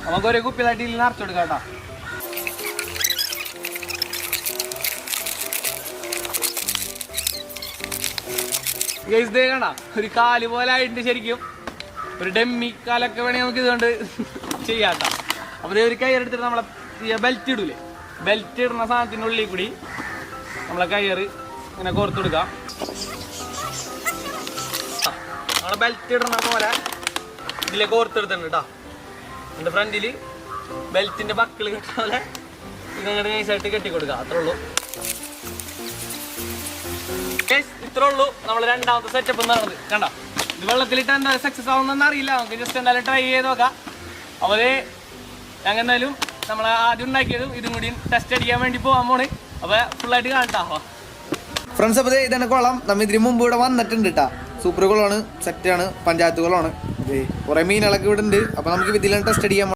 നമുക്ക് ഒരു കുപ്പി തട്ടിയിൽ നിറച്ചെടുക്കാം കേട്ടോ. ഇതേ കണ്ട ഒരു കാല് പോലെ ആയിട്ട് ശരിക്കും ഒരു ഡെമ്മി കാലൊക്കെ വേണമെങ്കിൽ നമുക്ക് ഇതുകൊണ്ട് ചെയ്യാം. അപ്പോൾ ഒരു കയറെടുത്തിട്ട് നമ്മളെ ബെൽറ്റ് ഇടൂലേ, ബെൽറ്റ് ഇടുന്ന സാധനത്തിൻ്റെ ഉള്ളിൽ കൂടി നമ്മളെ കയറ് ഇങ്ങനെ കോർത്തെടുക്കാം. നമ്മളെ ബെൽറ്റ് ഇടുന്ന പോലെ ഇതിലേക്ക് കോർത്തെടുത്തിട്ടുണ്ട് കേട്ടോ. എൻ്റെ ഫ്രണ്ടിൽ ബെൽറ്റിൻ്റെ ബക്കിൾ കെട്ട പോലെ ഇതങ്ങോട്ട് നൈസായിട്ട് കെട്ടിക്കൊടുക്കുക. അത്രേ ഉള്ളൂ, ഇത്രേ ഉള്ളൂ നമ്മൾ രണ്ടാമത്തെ സെറ്റപ്പ് എന്ന് പറയുന്നത്. കണ്ട ഇത് വെള്ളത്തിലിട്ട് എന്താ സക്സസ് ആവുന്നതെന്ന് അറിയില്ല, നമുക്ക് ജസ്റ്റ് എന്തായാലും ട്രൈ ചെയ്ത് നോക്കാം. അപ്പോൾ ഞങ്ങൾ എന്തായാലും നമ്മൾ ആദ്യം ഉണ്ടാക്കിയതും ഇതും കൂടി ടെസ്റ്റ് അടിക്കാൻ വേണ്ടി പോകാൻ പോണ്. അപ്പോൾ ഫുള്ളായിട്ട് കാണട്ടാ ഫ്രണ്ട്സ്. അപ്പോൾ ഇതാണ് കുളം, നമ്മൾ ഇതിന് മുമ്പ് ഇവിടെ വന്നിട്ടുണ്ട് കേട്ടോ. സൂപ്പർ കുളമാണ്, സെറ്റാണ്, പഞ്ചായത്ത് കുളമാണ്. കുറേ മീനുകളൊക്കെ ഇവിടെ ഉണ്ട്. അപ്പോൾ നമുക്ക് ഇതിലാണ് ടെസ്റ്റ് അടിക്കാൻ